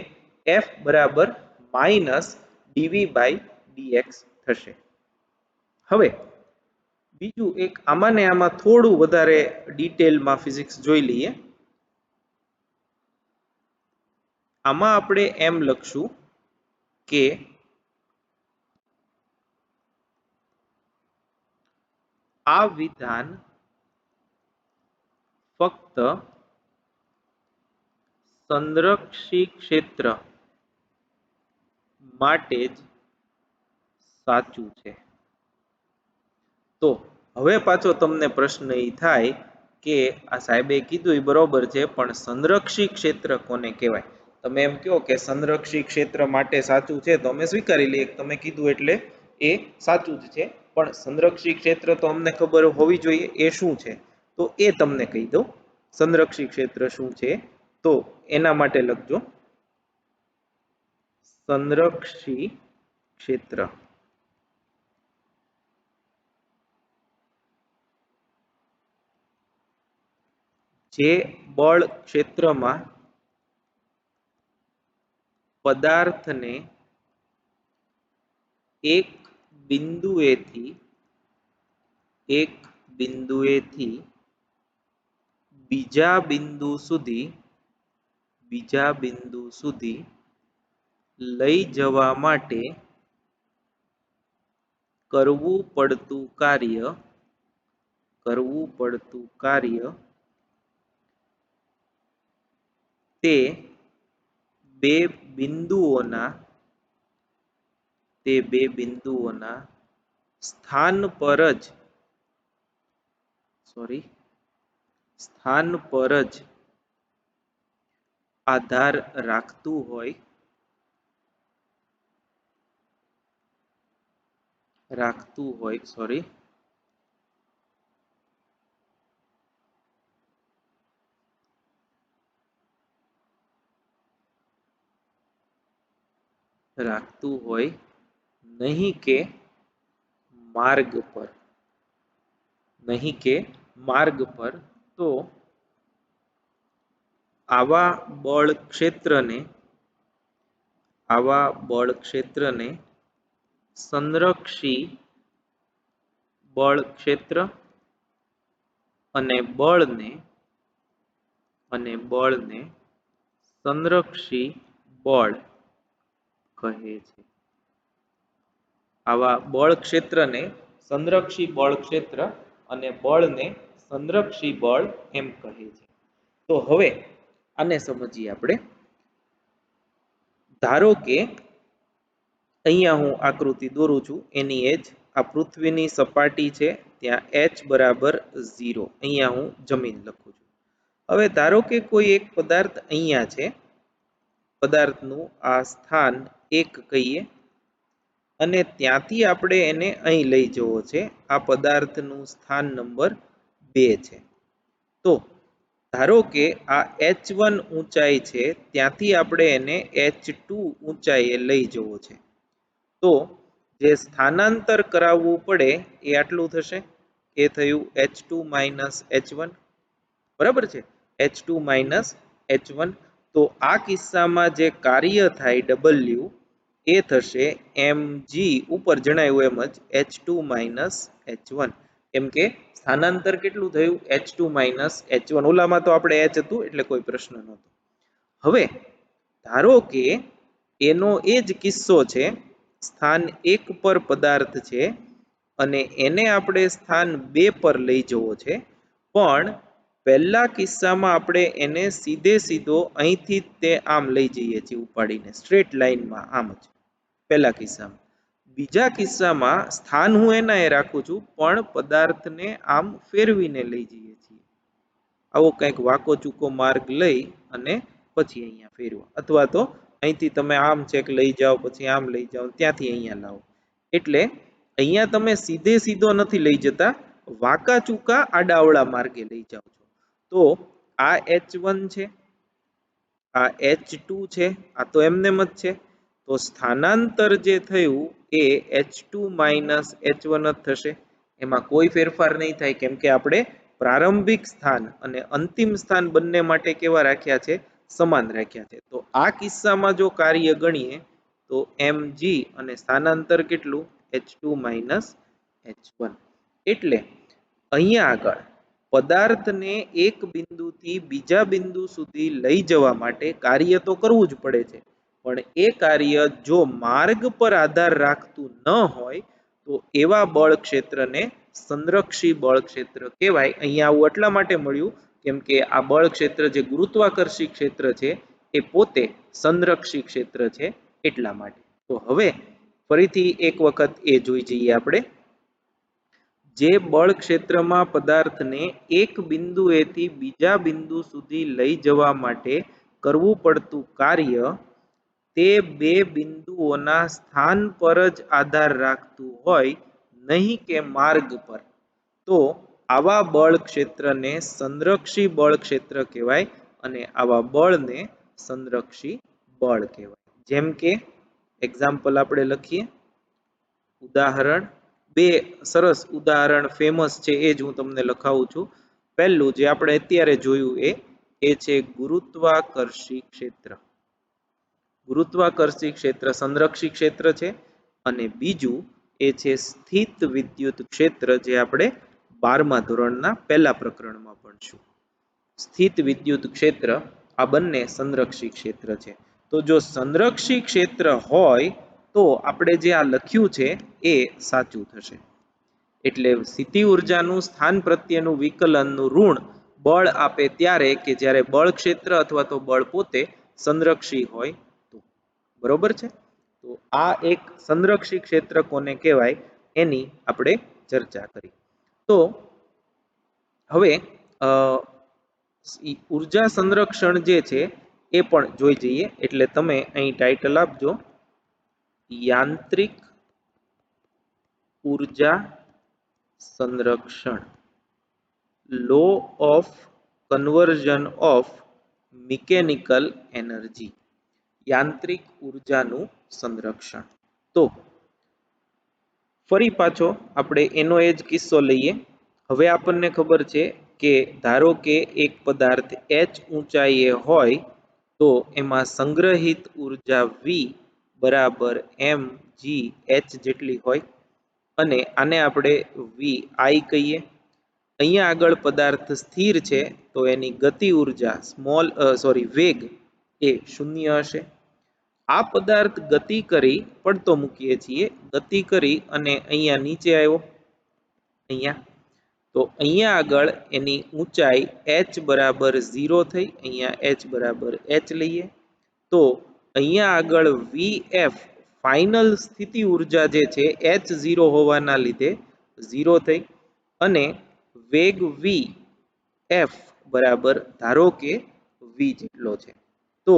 F બરાબર માઇનસ dv/dx થશે. હવે બીજું એક આમાં ને આમાં થોડું વધારે ડિટેલમાં ફિઝિક્સ જોઈ લઈએ. આમાં આપણે એમ લખશું કે આ વિધાન ફક્ત સંરક્ષી ક્ષેત્ર માટે જ સાચું છે. તો હવે પાછો તમને પ્રશ્ન એ થાય કે આ સાહેબે કીધું એ બરોબર છે પણ સંરક્ષી ક્ષેત્ર કોને કહેવાય? તમે એમ કહો કે સંરક્ષી ક્ષેત્ર માટે સાચું છે તો અમે સ્વીકારી લઈએ તમે કીધું એટલે એ સાચું જ છે. પણ સંરક્ષી ક્ષેત્ર તો અમને ખબર હોવી જોઈએ એ શું છે તો એ તમને કહી દઉં. સંરક્ષી ક્ષેત્ર શું છે તો એના માટે લખજો સંરક્ષી ક્ષેત્ર. જે બળ ક્ષેત્રમાં પદાર્થને એક બિંદુએથી બીજા બિંદુ સુધી લઈ જવા માટે કરવું પડતું કાર્ય તે બે બિંદુઓના સ્થાન પર જ આધાર રાખતું હોય નહીં કે માર્ગ પર. નહીં કે માર્ગ પર, તો આવા બળ ક્ષેત્રને સંરક્ષી બળ ક્ષેત્ર અને બળને સંરક્ષી બળ કહે છે. આવા બળ ક્ષેત્રને સંરક્ષી બળ ક્ષેત્ર અને બળને સંરક્ષી બળ એમ કહે છે. તો હવે આને સમજીએ આપણે. ધારો કે અહીંયા હું આકૃતિ દોરું છું, એની એજ આ પૃથ્વીની સપાટી છે, ત્યાં h બરાબર 0, અહીંયા હું જમીન લખું છું. હવે ધારો કે કોઈ એક પદાર્થ અહીંયા છે, પદાર્થનું આ સ્થાન 1 કહીએ, અને ત્યાંથી આપણે એને અહીં લઈ જવો છે. આ પદાર્થનું સ્થાન નંબર 2 છે. તો ધારો કે આ h1 ઊંચાઈ છે, ત્યાંથી આપણે એને h2 ઊંચાઈએ લઈ જવો છે. તો જે સ્થાનાંતર કરાવવું પડે એ આટલું થશે, એ થયું h2 h1, બરાબર છે, h2 h1. તો આ કિસ્સામાં જે કાર્ય થાય w એ થશે mg, ઉપર જણાવ્યું એમ જ h2 h1, કેમ કે સ્થાનાંતર કેટલું થયું, h2 h1. ઓલામાં તો આપણે h હતું એટલે કોઈ પ્રશ્ન નહોતો. હવે ધારો કે એનો એ જ કિસ્સો છે, સ્થાન 1 પર પદાર્થ છે અને એને આપણે સ્થાન 2 પર લઈ જવો છે, પણ પહેલા કિસ્સામાં આપણે એને સીધો અહીંથી તે આમ લઈ જઈએ છીએ ઉપાડીને સ્ટ્રેટ લાઈનમાં, આમ જ પહેલા કિસ્સામાં. બીજા કિસ્સામાં સ્થાન હું એના એ રાખું છું, પણ પદાર્થને આમ ફેરવીને લઈ જઈએ છીએ. આવો કંઈક વાકો ચૂકો માર્ગ લઈ અને પછી અહીંયા ફેરવા, અથવા તો અહીંથી તમે આમ છેક લઈ જાઓ, પછી આમ લઈ જાઓ, ત્યાંથી અહીંયા લાવો. એટલે અહીંયા તમે સીધો નથી લઈ જતા, વાંકા ચૂકા આડાઅવળા માર્ગે લઈ જાઓ છો. તો આ h1 છે, આ h2 છે, આ તો એમનેમ જ છે. તો સ્થાનાંતર જે થયું એ h2 h1 જ થશે, એમાં કોઈ ફેરફાર નહીં થાય, કેમ કે આપણે પ્રારંભિક સ્થાન અને અંતિમ સ્થાન બંને માટે કેવા રાખ્યા છે, સમાન રાખ્યા છે. તો આ કિસ્સામાં જો કાર્ય ગણીએ તો mg અને સ્થાનાંતર કેટલું, h2 h1. એટલે અહીંયા આગળ પદાર્થને એક બિંદુથી બીજા બિંદુ સુધી લઈ જવા માટે કાર્ય તો કરવું જ પડે છે, પણ એ કાર્ય જો માર્ગ પર આધાર રાખતું ન હોય તો એવા બળ ક્ષેત્રને સંરક્ષી બળ ક્ષેત્ર કહેવાય. અહીંયા આવું એટલા માટે મળ્યું કેમ કે આ બળ ક્ષેત્ર જે ગુરુત્વાકર્ષી ક્ષેત્ર છે એ પોતે સંરક્ષી ક્ષેત્ર છે, એટલા માટે. તો હવે ફરીથી એક વખત એ જોઈ જઈએ આપણે. જે બળ ક્ષેત્રમાં પદાર્થને એક બિંદુએથી બીજા બિંદુ સુધી લઈ જવા માટે કરવું પડતું કાર્ય તે બે બિંદુઓના સ્થાન પર જ આધાર રાખતું હોય, નહીં કે માર્ગ પર, તો આવા બળ ક્ષેત્રને સંરક્ષી બળ ક્ષેત્ર કહેવાય અને આવા બળને સંરક્ષી બળ કહેવાય. જેમ કે એક્ઝામ્પલ આપણે લખીએ, ઉદાહરણ, બે સરસ ઉદાહરણ ફેમસ છે, એ જ હું તમને લખાવું છું. પહેલું જે આપણે અત્યારે જોયું એ છે ગુરુત્વાકર્ષી ક્ષેત્ર. ગુરુત્વાકર્ષી ક્ષેત્ર સંરક્ષી ક્ષેત્ર છે, અને બીજું એ છે સ્થિત વિદ્યુત ક્ષેત્ર, જે આપણે 12મા ધોરણના પહેલા પ્રકરણમાં ભણશું. સ્થિત વિદ્યુત ક્ષેત્ર, આ બંને સંરક્ષી ક્ષેત્ર છે. તો જો સંરક્ષી ક્ષેત્ર હોય તો આપણે જે આ લખ્યું છે એ સાચું થશે. એટલે સ્થિતિ ઉર્જાનું સ્થાન પ્રત્યેનું વિકલનનું ઋણ બળ આપે ત્યારે કે જ્યારે બળ ક્ષેત્ર અથવા તો બળ પોતે સંરક્ષી હોય તો. બરોબર છે? તો આ એક સંરક્ષી ક્ષેત્ર કોને કહેવાય એની આપણે ચર્ચા કરી. તો હવે ઉર્જા સંરક્ષણ જે છે એ પણ જોઈ જઈએ. એટલે તમે અહીં ટાઇટલ આપજો, યાંત્રિક ઉર્જા સંરક્ષણ, law of conversion of mechanical energy, યાંત્રિક ઉર્જાનું સંરક્ષણ. તો ફરી પાછો આપણે એનો એ જ કિસ્સો લઈએ. હવે આપણને ખબર છે કે ધારો કે એક પદાર્થ h ઊંચાઈએ હોય તો એમાં સંગ્રહિત ઉર્જા V બરાબર mgh જેટલી હોય અને આને આપણે Vi કહીએ. અહીંયા આગળ પદાર્થ સ્થિર છે તો એની ગતિ ઉર્જા વેગ એ 0 હશે. આ પદાર્થ ગતિ કરી પડતો મૂકીએ છીએ, ગતિ કરી અને અહીંયા નીચે આવ્યો, અહીંયા તો અહીંયા આગળ એની ઊંચાઈ h બરાબર 0 થઈ, અહીંયા h બરાબર h લઈએ તો અહીંયા આગળ Vf ફાઇનલ સ્થિતિ ઉર્જા જે છે h0 હોવાના લીધે 0 થઈ અને વેગ v f બરાબર ધારો કે v જેટલો છે. તો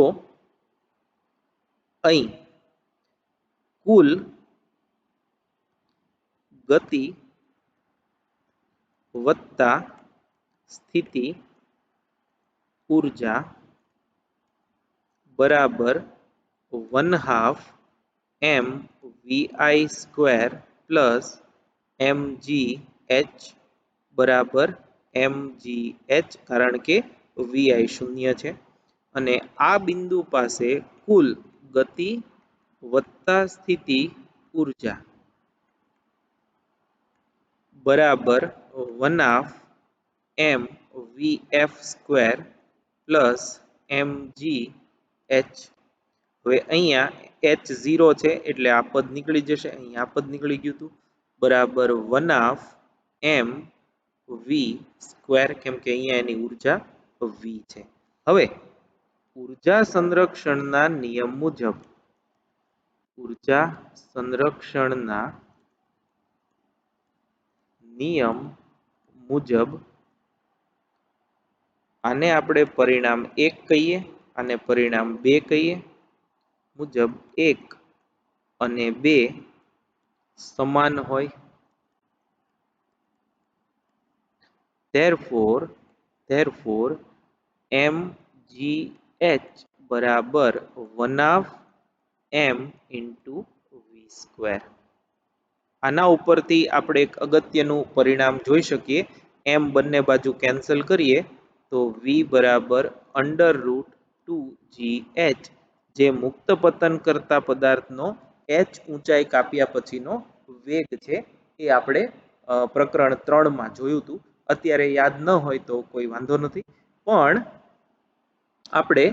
અહીં કુલ ગતિ વત્તા સ્થિતિ ઉર્જા બરાબર 1/2 mvi² પ્લસ mgh બરાબર mgh, કારણ કે vi 0 છે અને આ બિંદુ પાસે કુલ ગતિ વત્તા સ્થિતિ ઉર્જા બરાબર 1/2 mvf² પ્લસ mgh. હવે અહીંયા h0 છે એટલે આ પદ નીકળી જશે, અહીંયા આ પદ નીકળી ગયું હતું, બરાબર 1/2 mv², કેમ કે અહીંયા એની ઉર્જા v છે. હવે ઉર્જા સંરક્ષણના નિયમ મુજબ આને આપણે પરિણામ 1 કહીએ, આને પરિણામ 2 કહીએ, મુજબ 1 અને 2 સમાન હોય. therefore mgh બરાબર 1/2 m into v². આના ઉપરથી આપણે એક અગત્યનું પરિણામ જોઈ શકીએ. m બંને બાજુ કેન્સલ કરીએ તો v બરાબર √2gh, જે મુક્ત પતન કરતા પદાર્થનો h ઊંચાઈ કાપ્યા પછીનો વેગ છે. એ આપણે પ્રકરણ 3 માં જોયું હતું. અત્યારે યાદ ન હોય તો કોઈ વાંધો નથી, પણ આપણે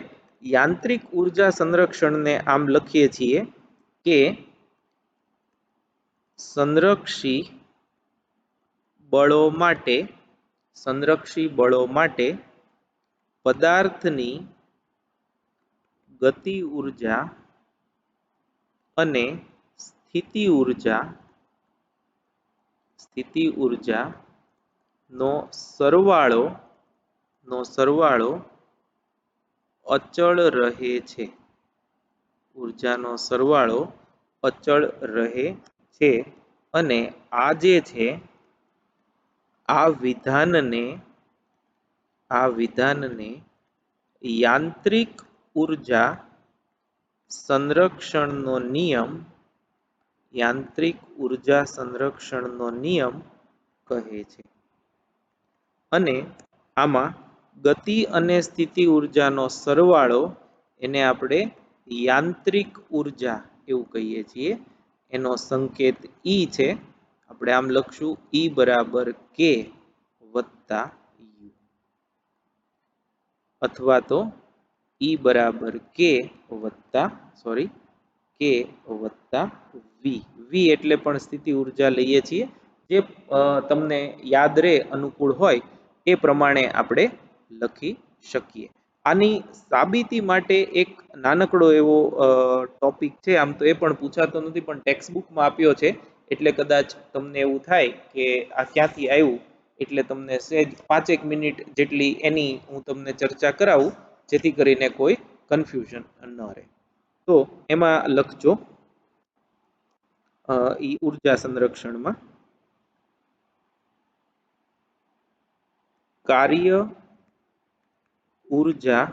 યાંત્રિક ઉર્જા સંરક્ષણને આમ લખીએ છીએ કે સંરક્ષી બળો માટે પદાર્થની ગતિ ઉર્જા અને સ્થિતિ ઉર્જા નો સરવાળો અચળ રહે છે. ઉર્જાનો સરવાળો અચળ રહે છે અને આ જે છે આ વિધાનને યાંત્રિક ઉર્જા સંરક્ષણનો નિયમ કહે છે. અને આમાં ગતિ અને સ્થિતિ ઉર્જાનો સરવાળો એને આપણે યાંત્રિક ઉર્જા એવું કહીએ છીએ. એનો સંકેત E છે, આપણે આમ લખશું E બરાબર K વત્તા U, અથવા તો E બરાબર K વત્તા V. V એટલે પણ સ્થિતિ ઉર્જા લઈએ છીએ, જે તમને યાદ રહે અનુકૂળ હોય એ પ્રમાણે આપણે લખી શકીએ. આની સાબિતી માટે એક નાનકડો એવો ટોપિક છે, આમ તો એ પણ પૂછાતો નથી પણ ટેક્સ્ટ બુકમાં આપ્યો છે, એટલે કદાચ તમને એવું થાય કે આ ક્યાંથી આવ્યું, એટલે તમને સહેજ 5 મિનિટ જેટલી એની હું તમને ચર્ચા કરાવું, જેથી કરીને કોઈ કન્ફ્યુઝન ન રહે. તો એમાં લખજો ઈ ઉર્જા સંરક્ષણમાં કાર્ય ઉર્જા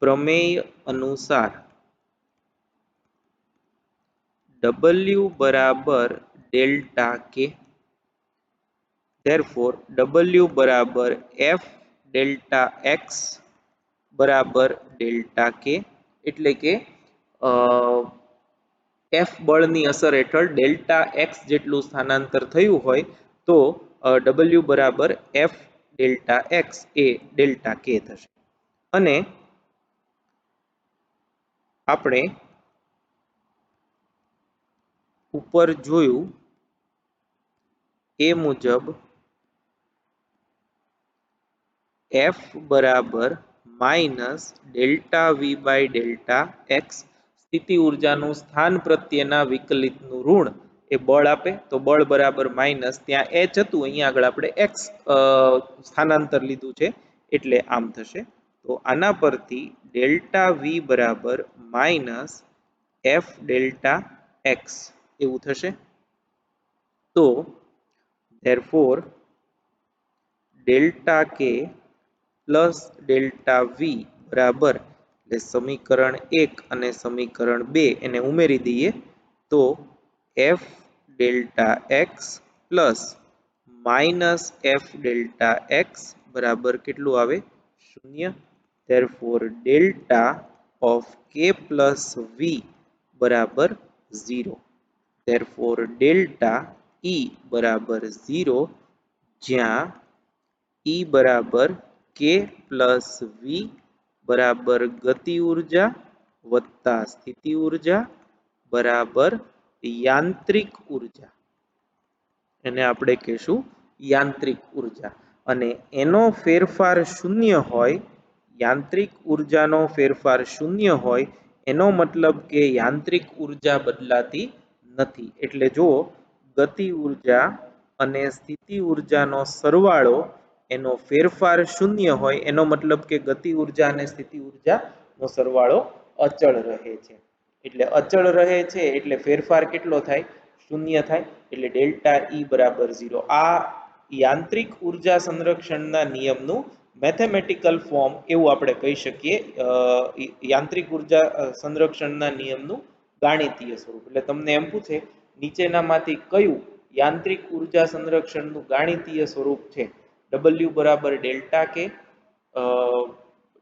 પ્રમેય અનુસાર W બરાબર ડેલ્ટા K. therefore W બરાબર F ડેલ્ટા X બરાબર ડેલ્ટા K એટલે કે F બળની અસર હેઠળ ડેલ્ટા X જેટલું સ્થાનાંતર થયું હોય તો W બરાબર F ડેલ્ટા X એ ડેલ્ટા K થશે અને આપણે ઉપર જોયું એ મુજબ F બરાબર minus delta V by delta X સ્થિતિ ઉર્જાનું સ્થાન પ્રત્યેના વિકલિતનું ઋણ એ બળ આપે તો બળ બરાબર માઇનસ ત્યાં H હતું અહીંયા આગળ આપણે X સ્થાનાંતર લીધું છે એટલે આમ થશે તો આના પરથી ડેલ્ટા V બરાબર માઇનસ F ડેલ્ટા X એવું થશે તો therefore delta K plus delta V બરાબર એટલે સમીકરણ 1 અને સમીકરણ 2 એને ઉમેરી દઈએ તો F delta X plus minus F delta X બરાબર કેટલું આવે 0 therefore delta of K plus V બરાબર 0 therefore ડેલ્ટા E બરાબર 0 જ્યાં E બરાબર K પ્લસ V બરાબર ગતિ ઉર્જા વત્તા સ્થિતિ ઉર્જા બરાબર યાંત્રિક ઉર્જા એને આપણે કહીશું યાંત્રિક ઉર્જા અને એનો ફેરફાર શૂન્ય હોય યાંત્રિક ઉર્જાનો ફેરફાર શૂન્ય હોય એનો મતલબ કે યાંત્રિક ઉર્જા બદલાતી નથી એટલે જો ગતિ ઉર્જા અને સ્થિતિ ઉર્જાનો સરવાળો એનો ફેરફાર શૂન્ય હોય એનો મતલબ કે ગતિ ઉર્જા અને સ્થિતિ ઉર્જાનો સરવાળો અચળ રહે છે એટલે અચળ રહે છે એટલે ફેરફાર કેટલો થાય શૂન્ય થાય એટલે ડેલ્ટા E બરાબર 0 આ યાંત્રિક ઉર્જા સંરક્ષણના નિયમનું મેથેમેટિકલ ફોર્મ એવું આપણે કહી શકીએ યાંત્રિક ઉર્જા સંરક્ષણના નિયમનું ગાણિતીય સ્વરૂપ એટલે તમને એમ પૂછે નીચેનામાંથી કયું યાંત્રિક ઉર્જા સંરક્ષણનું ગાણિતીય સ્વરૂપ છે W બરાબર ડેલ્ટા K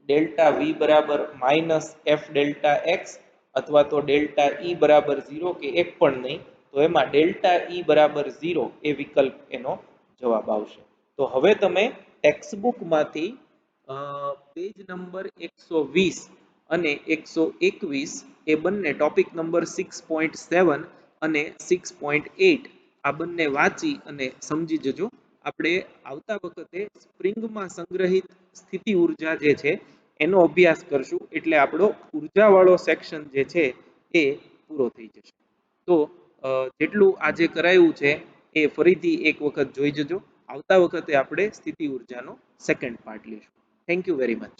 ડેલ્ટા V બરાબર માઇનસ F ડેલ્ટા X અથવા તો ડેલ્ટા E બરાબર 0 કે એક પણ નહીં તો એમાં ડેલ્ટા E બરાબર 0 એ વિકલ્પ એનો જવાબ આવશે તો હવે તમે ટેક્સ્ટબુકમાંથી પેજ નંબર 120 અને 121 એ બંને ટોપિક નંબર 6.7 અને 6.8 આ બંને વાંચી અને સમજી જજો આપણે આવતા વખતે સ્પ્રિંગમાં સંગ્રહિત સ્થિતિ ઉર્જા જે છે એનો અભ્યાસ કરશું એટલે આપણો ઉર્જાવાળો સેક્શન જે છે એ પૂરો થઈ જશે તો જેટલું આજે કરાયું છે એ ફરીથી એક વખત જોઈ જજો આવતા વખતે આપણે સ્થિતિ ઉર્જાનો સેકન્ડ પાર્ટ લઈશું થેન્ક યુ વેરી મચ